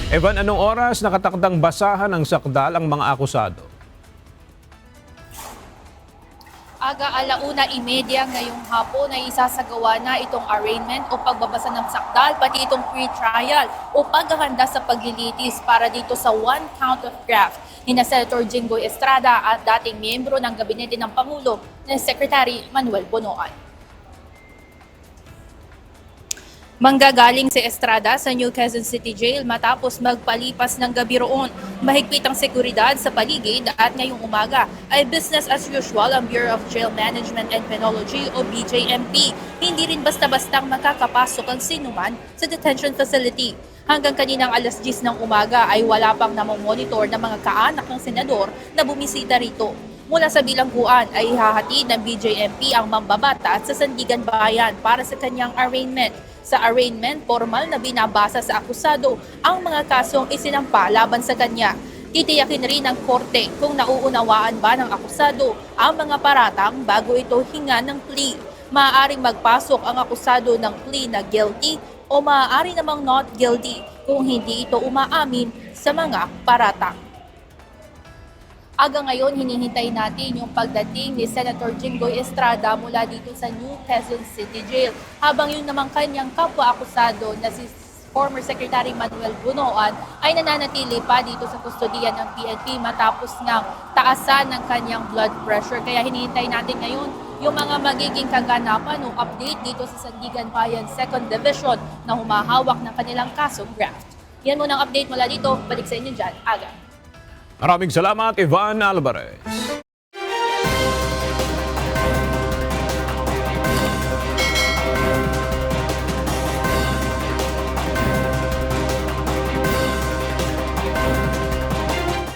Evan, anong oras nakatakdang basahan ng sakdal ang mga akusado? Aga 1:30 ngayong hapon ay isasagawa na itong arraignment o pagbabasa ng sakdal, pati itong pre-trial o paghahanda sa paglilitis para dito sa one count of graft ni Senator Jinggoy Estrada at dating miyembro ng gabinete ng Pangulo na Secretary Manuel Bonoan. Manggagaling si Estrada sa New Quezon City Jail matapos magpalipas ng gabi roon. Mahigpit ang seguridad sa paligid at ngayong umaga ay business as usual ang Bureau of Jail Management and Penology o BJMP. Hindi rin basta-bastang makakapasok ang sinuman sa detention facility. Hanggang kaninang alas 10 ng umaga ay wala pang namomonitor ng mga kaanak ng senador na bumisita rito. Mula sa bilangguan ay ihahatid ng BJMP ang mambabatas sa Sandigan Bayan para sa kanyang arraignment. Sa arraignment, formal na binabasa sa akusado ang mga kasong isinampa laban sa kanya. Titiyakin rin ng korte kung nauunawaan ba ng akusado ang mga paratang bago ito hinga ng plea. Maaaring magpasok ang akusado ng plea na guilty o maaari namang not guilty kung hindi ito umaamin sa mga paratang. Aga ngayon, hinihintay natin yung pagdating ni Senator Jinggoy Estrada mula dito sa New Quezon City Jail. Habang yun namang kanyang kapwa-akusado na si former Secretary Manuel Bonoan ay nananatili pa dito sa kustodiya ng PNP matapos nga taasan ng kanyang blood pressure. Kaya hinihintay natin ngayon yung mga magiging kaganapan o update dito sa Sandigan Bayan 2nd Division na humahawak ng kanilang kasong graft. Yan muna ang update mula dito. Balik sa inyo dyan, Aga. Maraming salamat, Ivan Alvarez.